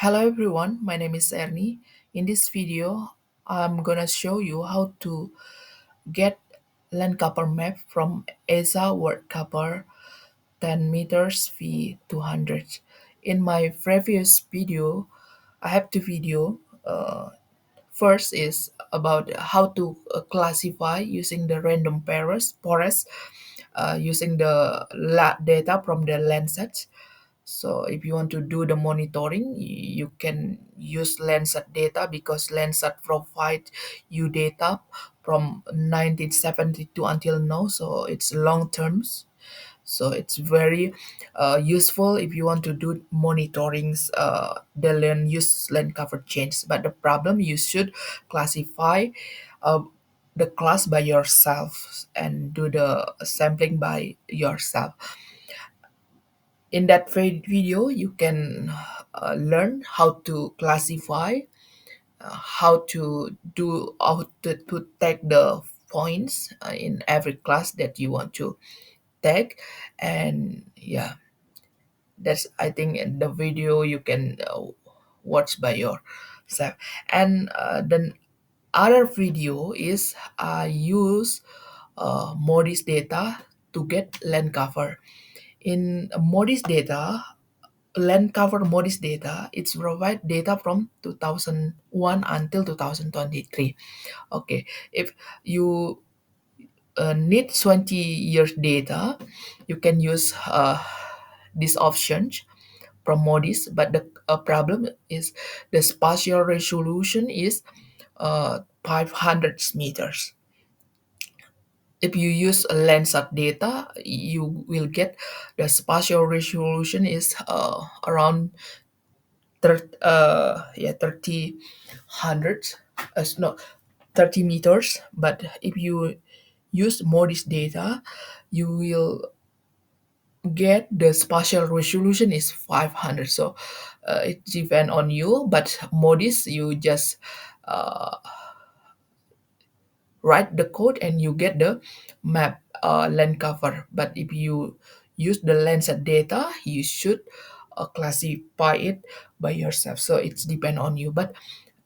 Hello everyone, my name is Ernie. In this video, I'm gonna show you how to get land cover map from ESA WorldCover 10 meters v 200. In my previous video, I have two video. First is about how to classify using the random forest using the data from the Landsat. So if you want to do the monitoring, you can use Landsat data because Landsat provide you data from 1972 until now. So it's long terms. So it's very useful if you want to do monitorings the land cover change. But the problem, you should classify uh, the class by yourself and do the sampling by yourself. In that video, you can learn how to classify, how to take the points in every class that you want to take, and yeah, that's I think the video you can watch by yourself. And the other video is I use modis data to get land cover. In modis data, land cover modis data, it's provide data from 2001 until 2023. Okay, if you need 20 years data, you can use these options from modis, but the problem is the spatial resolution is 500 meters. If you use a Landsat data, you will get the spatial resolution is around 30 hundreds, no, 30 meters. But if you use modis data, you will get the spatial resolution is 500. So it depends on you, but modis you just uh, write the code and you get the map land cover. But if you use the Landsat data, you should classify it by yourself. So it's depend on you. But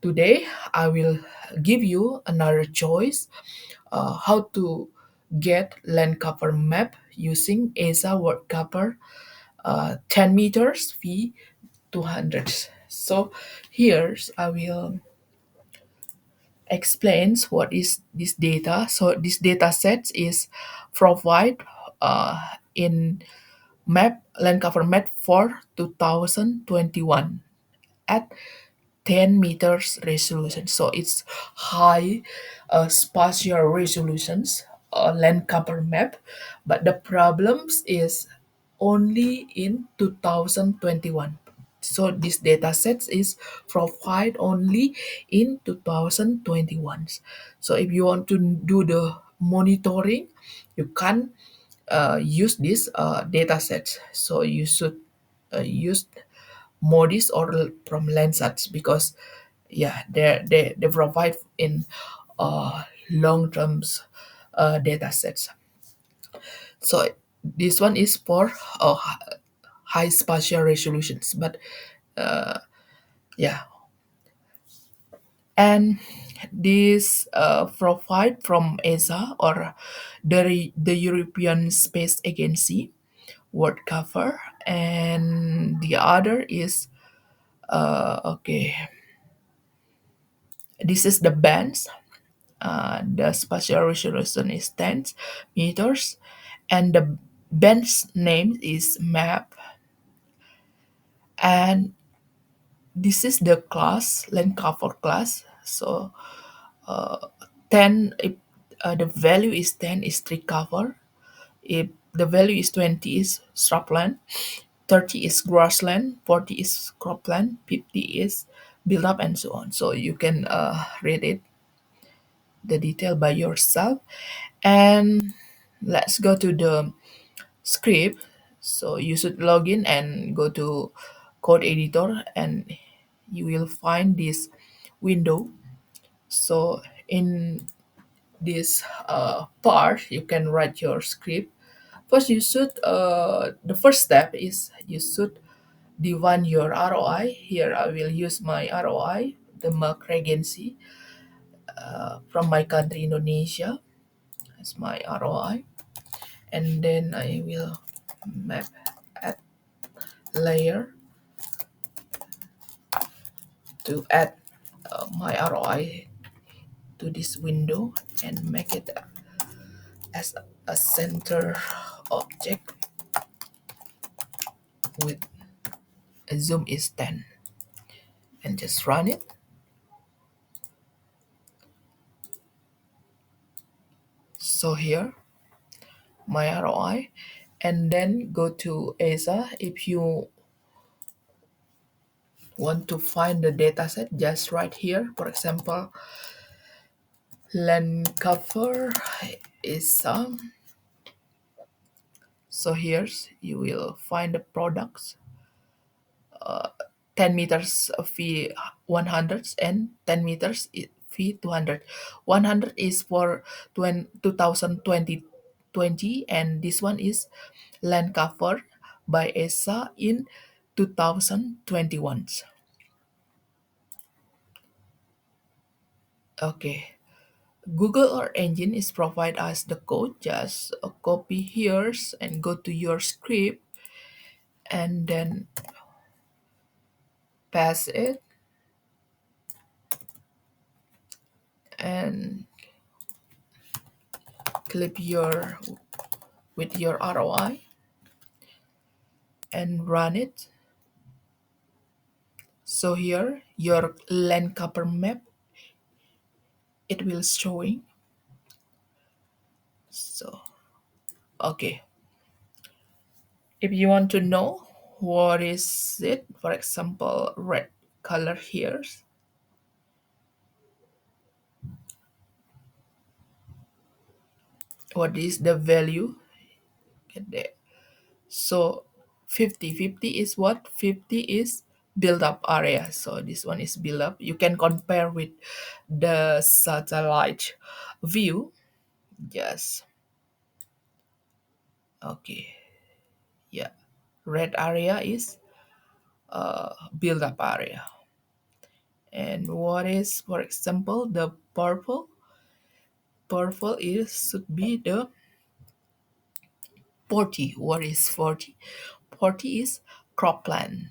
today I will give you another choice, how to get land cover map using ESA WorldCover 10 meters v 200. So here's I will explains what is this data. So this data set is provide in map land cover map for 2021 at 10 meters resolution. So it's high spatial resolutions land cover map, but the problems is only in 2021. So this data set is provide only in 2021. So if you want to do the monitoring, you can use this data set. So you should use modis or from Landsat because yeah, they provide in long terms data sets. So this one is for high spatial resolutions, but yeah, and this provide from ESA or the European Space Agency word cover, and the other is okay, this is the bands. The spatial resolution is 10 meters, and the band's name is map, and this is the class land cover class. So 10, if the value is 10 is tree cover, if the value is 20 is shrubland, 30 is grassland, 40 is cropland, 50 is build up, and so on. So you can read it the detail by yourself. And let's go to the script. So you should log in and go to code editor, and you will find this window. So in this part, you can write your script. First, you should the first step is you should define your ROI. Here I will use my ROI, the mark Regency from my country Indonesia as my ROI, and then I will map add layer to add my ROI to this window and make it as a center object with a zoom is 10 and just run it. So here my ROI, and then go to ESA. If you want to find the dataset, just right here, for example, land cover is so here's you will find the products 10 meters fee 100 and 10 meters fee 200. 100 is for 2020 and this one is land cover by ESA in 2021. Okay, Google or engine is provide us the code. Just copy here and go to your script and then pass it and clip your with your ROI and run it. So here your land cover map it will showing. So okay, if you want to know what is it, for example, red color here, what is the value? Get there. So 50 is what? 50 is build up area. So this one is build up. You can compare with the satellite view. Yes. Okay. Yeah. Red area is build up area. And what is, for example, the purple? Purple is should be the 40. What is 40? 40 is cropland.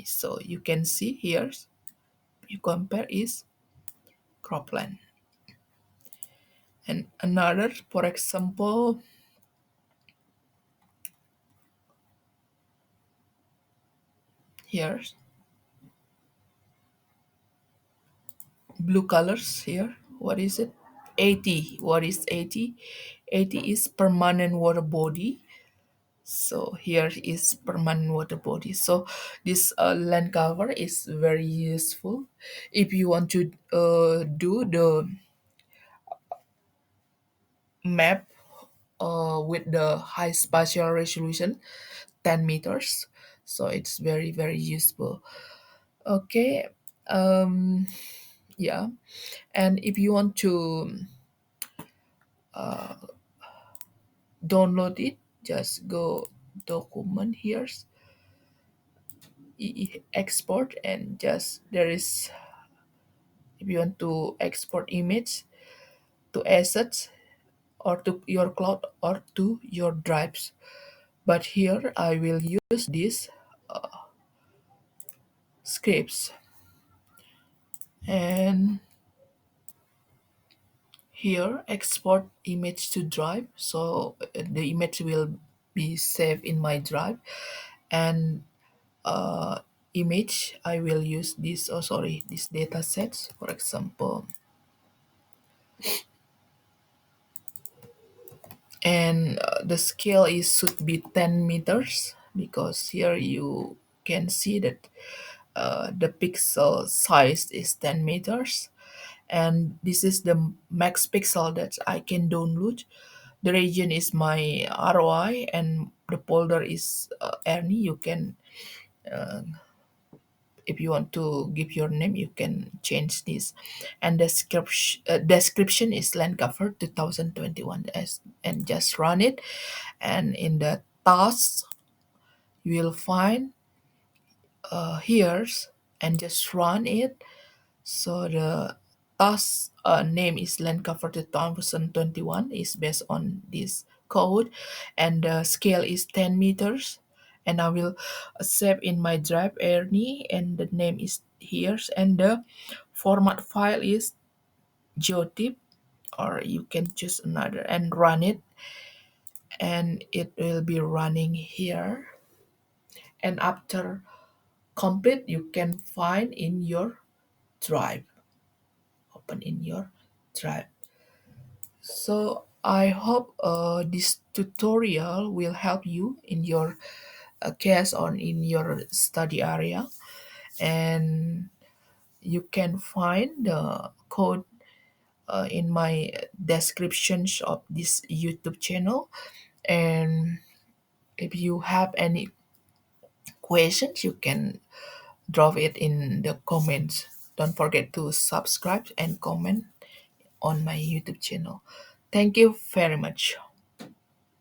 So you can see here, you compare is cropland. And another, for example, here, blue colors here. What is it? 80. What is 80? 80 is permanent water body. So here is permanent water body. So this land cover is very useful if you want to do the map with the high spatial resolution 10 meters. So it's very useful. Okay. um yeah, and if you want to download it, just go document here, export, and just there is, if you want to export image to assets or to your cloud or to your drives, but here I will use these scripts, and here export image to drive. So the image will be saved in my drive, and uh, image I will use this, oh sorry, this data sets, for example, and the scale is should be 10 meters because here you can see that the pixel size is 10 meters, and this is the max pixel that I can download. The region is my ROI and the folder is Ernie. You can, if you want to give your name, you can change this. And description is land cover 2021 and just run it. And in the tasks, You will find here and just run it. So the task name is land cover 2021 is based on this code, and the scale is 10 meters. And I will save in my drive Ernie, and the name is here, and the format file is geotip, or you can choose another and run it, and it will be running here. And after complete, you can find in your drive, open in your drive. So I hope this tutorial will help you in your case or in your study area, and you can find the code in my descriptions of this YouTube channel. And if you have any questions, you can drop it in the comments. Don't forget to subscribe and comment on my YouTube channel. Thank you very much.